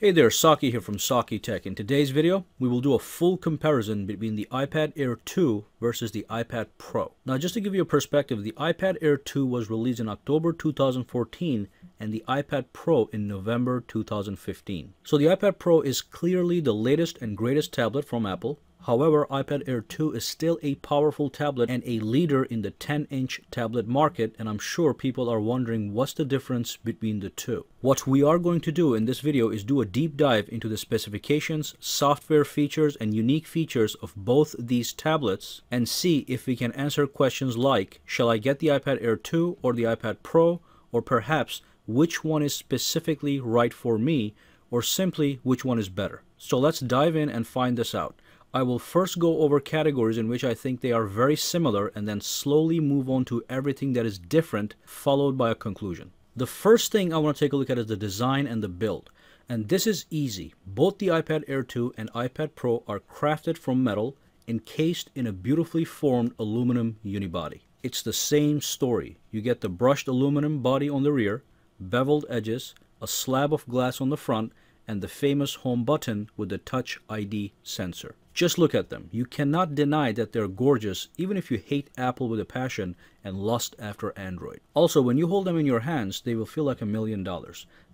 Hey there, Saki here from Saki Tech. In today's video, we will do a full comparison between the iPad Air 2 versus the iPad Pro. Now, just to give you a perspective, the iPad Air 2 was released in October 2014 and the iPad Pro in November 2015. So the iPad Pro is clearly the latest and greatest tablet from Apple. However, iPad Air 2 is still a powerful tablet and a leader in the 10-inch tablet market, and I'm sure people are wondering what's the difference between the two. What we are going to do in this video is do a deep dive into the specifications, software features, and unique features of both these tablets and see if we can answer questions like, shall I get the iPad Air 2 or the iPad Pro, or perhaps which one is specifically right for me, or simply which one is better. So let's dive in and find this out. I will first go over categories in which I think they are very similar and then slowly move on to everything that is different, followed by a conclusion. The first thing I want to take a look at is the design and the build. And this is easy. Both the iPad Air 2 and iPad Pro are crafted from metal, encased in a beautifully formed aluminum unibody. It's the same story. You get the brushed aluminum body on the rear, beveled edges, a slab of glass on the front, and the famous home button with the Touch ID sensor. Just look at them. You cannot deny that they're gorgeous, even if you hate Apple with a passion and lust after Android. Also, when you hold them in your hands, they will feel like $1 million.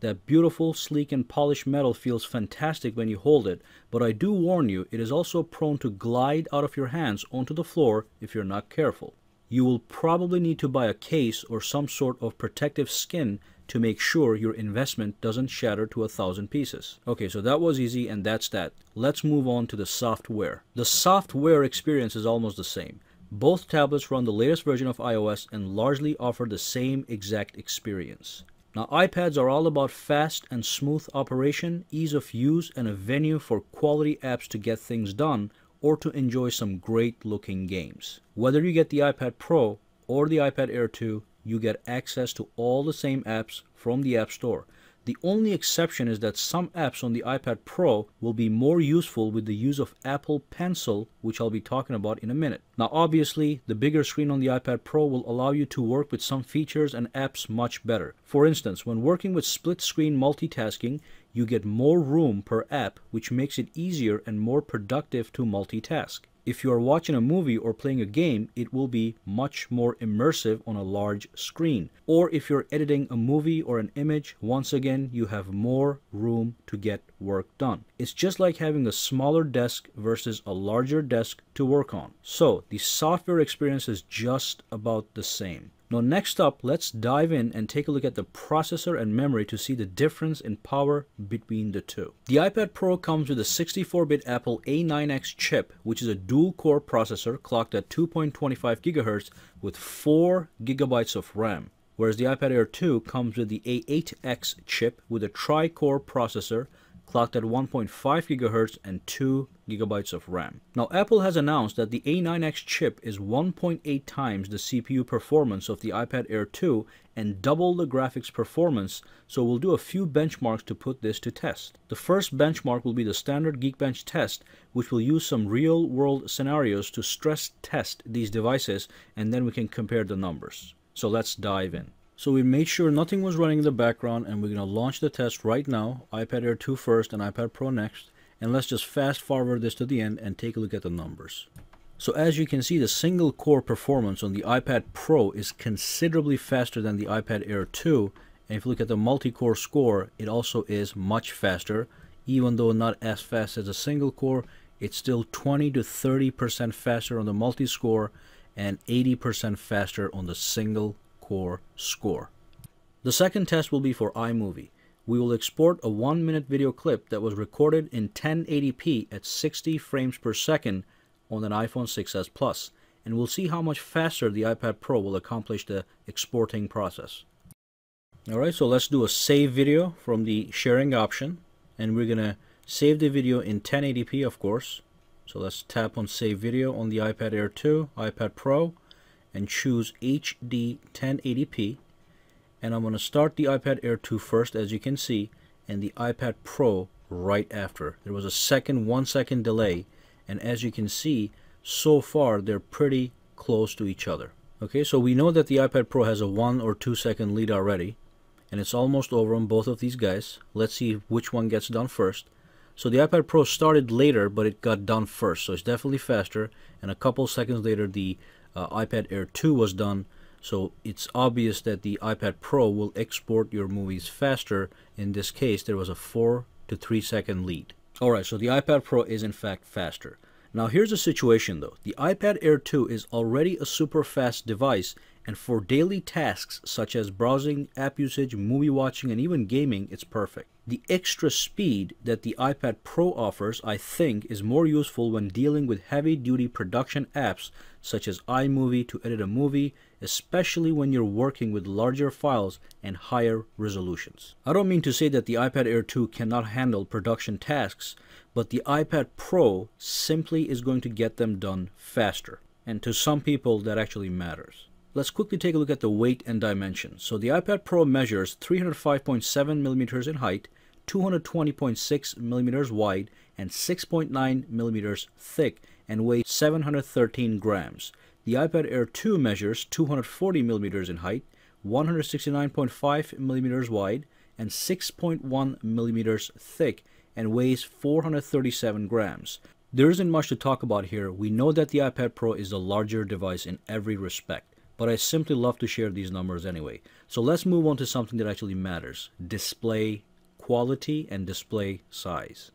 That beautiful, sleek, and polished metal feels fantastic when you hold it, but I do warn you, it is also prone to glide out of your hands onto the floor if you're not careful. You will probably need to buy a case or some sort of protective skin to make sure your investment doesn't shatter to 1,000 pieces. Okay, so that was easy, and that's that. Let's move on to the software. The software experience is almost the same. Both tablets run the latest version of iOS and largely offer the same exact experience. Now, iPads are all about fast and smooth operation, ease of use, and a venue for quality apps to get things done or to enjoy some great looking games. Whether you get the iPad Pro or the iPad Air 2, you get access to all the same apps from the App Store. The only exception is that some apps on the iPad Pro will be more useful with the use of Apple Pencil, which I'll be talking about in a minute. Now, obviously, the bigger screen on the iPad Pro will allow you to work with some features and apps much better. For instance, when working with split-screen multitasking, you get more room per app, which makes it easier and more productive to multitask. If you are watching a movie or playing a game, it will be much more immersive on a large screen. Or if you're editing a movie or an image, once again, you have more room to get work done. It's just like having a smaller desk versus a larger desk to work on. So the software experience is just about the same. Now, next up, let's dive in and take a look at the processor and memory to see the difference in power between the two. The iPad Pro comes with a 64-bit Apple A9X chip, which is a dual-core processor clocked at 2.25 GHz with 4 GB of RAM, whereas the iPad Air 2 comes with the A8X chip with a tri-core processor clocked at 1.5 GHz and 2 GB of RAM. Now, Apple has announced that the A9X chip is 1.8 times the CPU performance of the iPad Air 2 and double the graphics performance, so we'll do a few benchmarks to put this to test. The first benchmark will be the standard Geekbench test, which will use some real-world scenarios to stress test these devices, and then we can compare the numbers. So let's dive in. So we made sure nothing was running in the background, and we're going to launch the test right now. iPad Air 2 first and iPad Pro next. And let's just fast forward this to the end and take a look at the numbers. So as you can see, the single core performance on the iPad Pro is considerably faster than the iPad Air 2. And if you look at the multi-core score, it also is much faster. Even though not as fast as a single core, it's still 20 to 30% faster on the multi-score and 80% faster on the single core score. The second test will be for iMovie. We will export a 1-minute video clip that was recorded in 1080p at 60 frames per second on an iPhone 6s Plus, and we'll see how much faster the iPad Pro will accomplish the exporting process. Alright, so let's do a save video from the sharing option, and we're gonna save the video in 1080p, of course. So let's tap on save video on the iPad Air 2, iPad Pro, and choose HD 1080p, and I'm going to start the iPad Air 2 first, as you can see, and the iPad Pro right after. There was a 1 second delay, and as you can see, so far they're pretty close to each other. Okay, so we know that the iPad Pro has a 1 or 2 second lead already, and it's almost over on both of these guys. Let's see which one gets done first. So the iPad Pro started later, but it got done first, so it's definitely faster. And a couple seconds later, the iPad Air 2 was done. So it's obvious that the iPad Pro will export your movies faster. In this case, there was a 4 to 3 second lead. Alright, so the iPad Pro is in fact faster. Now here's the situation though. The iPad Air 2 is already a super fast device, and for daily tasks such as browsing, app usage, movie watching, and even gaming, it's perfect. The extra speed that the iPad Pro offers, I think, is more useful when dealing with heavy-duty production apps such as iMovie to edit a movie, especially when you're working with larger files and higher resolutions. I don't mean to say that the iPad Air 2 cannot handle production tasks, but the iPad Pro simply is going to get them done faster. And to some people, that actually matters. Let's quickly take a look at the weight and dimensions. So the iPad Pro measures 305.7 millimeters in height, 220.6 millimeters wide, and 6.9 millimeters thick, and weighs 713 grams. The iPad Air 2 measures 240 millimeters in height, 169.5 millimeters wide, and 6.1 millimeters thick, and weighs 437 grams. There isn't much to talk about here. We know that the iPad Pro is the larger device in every respect, but I simply love to share these numbers anyway. So let's move on to something that actually matters: display quality and display size.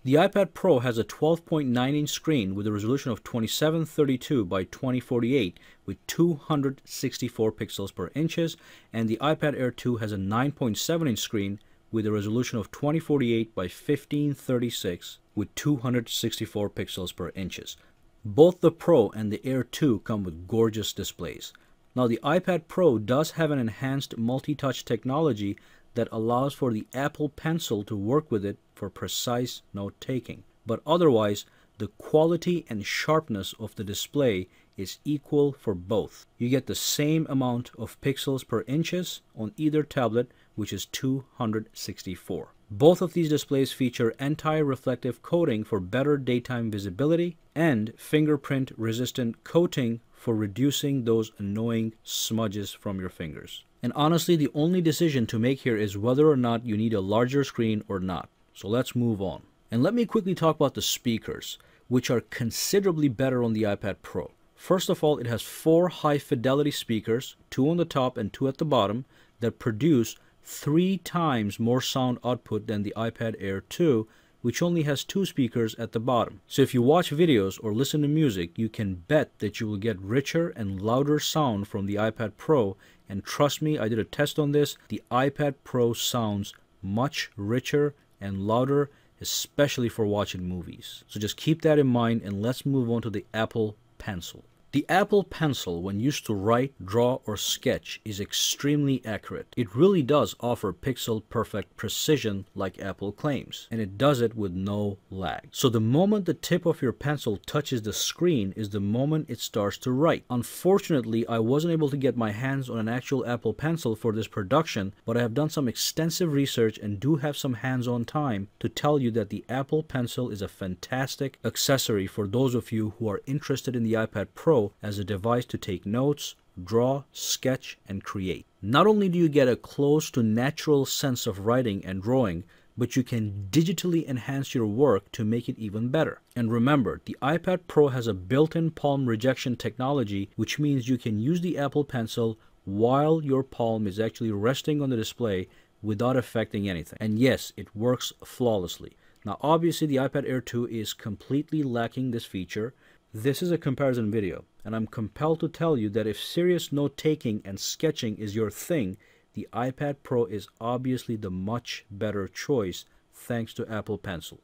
The iPad Pro has a 12.9-inch screen with a resolution of 2732 by 2048 with 264 pixels per inches, and the iPad Air 2 has a 9.7-inch screen with a resolution of 2048 by 1536 with 264 pixels per inches. Both the Pro and the Air 2 come with gorgeous displays. Now the iPad Pro does have an enhanced multi-touch technology that allows for the Apple Pencil to work with it for precise note-taking. But otherwise, the quality and sharpness of the display is equal for both. You get the same amount of pixels per inches on either tablet, which is 264. Both of these displays feature anti-reflective coating for better daytime visibility and fingerprint-resistant coating for reducing those annoying smudges from your fingers. And honestly, the only decision to make here is whether or not you need a larger screen or not. So let's move on. And let me quickly talk about the speakers, which are considerably better on the iPad Pro. First of all, it has 4 high-fidelity speakers, 2 on the top and 2 at the bottom, that produce 3 times more sound output than the iPad Air 2, which only has 2 speakers at the bottom. So if you watch videos or listen to music, you can bet that you will get richer and louder sound from the iPad Pro, and trust me, I did a test on this. The iPad Pro sounds much richer and louder, especially for watching movies. So just keep that in mind, and let's move on to the Apple Pencil. The Apple Pencil, when used to write, draw, or sketch, is extremely accurate. It really does offer pixel-perfect precision like Apple claims, and it does it with no lag. So the moment the tip of your pencil touches the screen is the moment it starts to write. Unfortunately, I wasn't able to get my hands on an actual Apple Pencil for this production, but I have done some extensive research and do have some hands-on time to tell you that the Apple Pencil is a fantastic accessory for those of you who are interested in the iPad Pro as a device to take notes, draw, sketch, and create. Not only do you get a close to natural sense of writing and drawing, but you can digitally enhance your work to make it even better. And remember, the iPad Pro has a built-in palm rejection technology, which means you can use the Apple Pencil while your palm is actually resting on the display without affecting anything. And yes, it works flawlessly. Now obviously the iPad Air 2 is completely lacking this feature. This is a comparison video, and I'm compelled to tell you that if serious note-taking and sketching is your thing, the iPad Pro is obviously the much better choice thanks to Apple Pencil.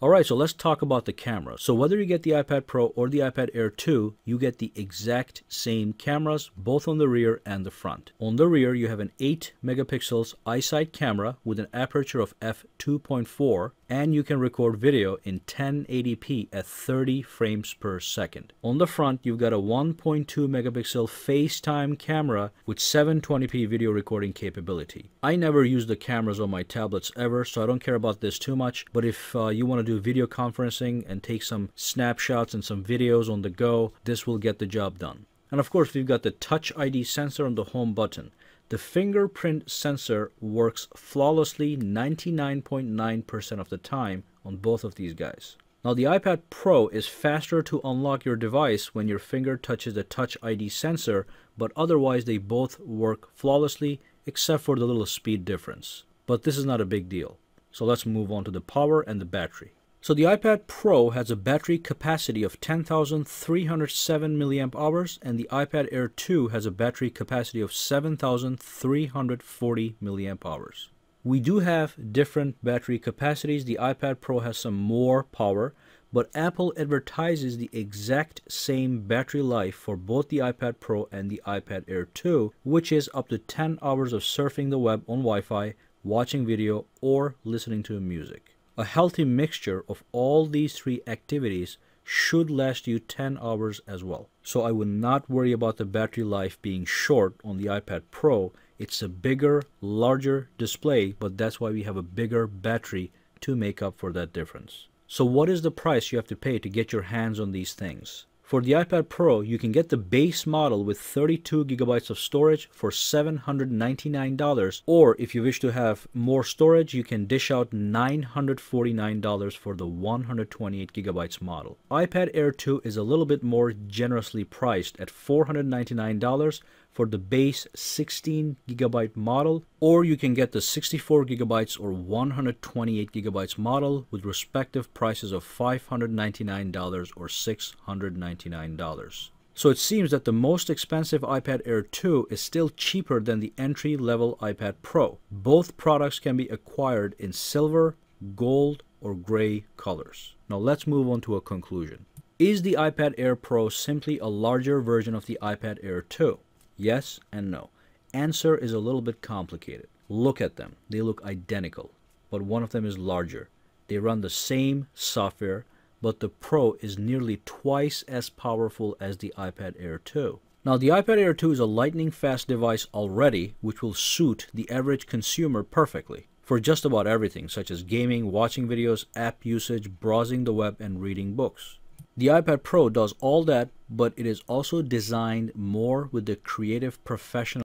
Alright, so let's talk about the camera. So whether you get the iPad Pro or the iPad Air 2, you get the exact same cameras, both on the rear and the front. On the rear, you have an 8 megapixels iSight camera with an aperture of f2.4, and you can record video in 1080p at 30 frames per second. On the front, you've got a 1.2 megapixel FaceTime camera with 720p video recording capability. I never use the cameras on my tablets ever, so I don't care about this too much, but if you want to do video conferencing and take some snapshots and some videos on the go, this will get the job done. And of course, we've got the Touch ID sensor on the home button. The fingerprint sensor works flawlessly 99.9% of the time on both of these guys. Now the iPad Pro is faster to unlock your device when your finger touches the Touch ID sensor, but otherwise they both work flawlessly except for the little speed difference. But this is not a big deal. So let's move on to the power and the battery. So the iPad Pro has a battery capacity of 10,307 milliamp hours, and the iPad Air 2 has a battery capacity of 7,340 milliamp hours. We do have different battery capacities. The iPad Pro has some more power, but Apple advertises the exact same battery life for both the iPad Pro and the iPad Air 2, which is up to 10 hours of surfing the web on Wi-Fi, watching video, or listening to music. A healthy mixture of all these three activities should last you 10 hours as well. So I would not worry about the battery life being short on the iPad Pro. It's a bigger, larger display, but that's why we have a bigger battery to make up for that difference. So what is the price you have to pay to get your hands on these things? For the iPad Pro, you can get the base model with 32 gigabytes of storage for $799, or if you wish to have more storage, you can dish out $949 for the 128 gigabytes model. iPad Air 2 is a little bit more generously priced at $499 for the base 16 gigabyte model, or you can get the 64 gigabytes or 128 gigabytes model with respective prices of $599 or $699. So it seems that the most expensive iPad Air 2 is still cheaper than the entry-level iPad Pro. Both products can be acquired in silver, gold, or gray colors. Now let's move on to a conclusion. Is the iPad Air Pro simply a larger version of the iPad Air 2? Yes and no. Answer is a little bit complicated. Look at them. They look identical, but one of them is larger. They run the same software, but the Pro is nearly twice as powerful as the iPad Air 2. Now the iPad Air 2 is a lightning fast device already, which will suit the average consumer perfectly for just about everything, such as gaming, watching videos, app usage, browsing the web, and reading books. The iPad Pro does all that, but it is also designed more with the creative professional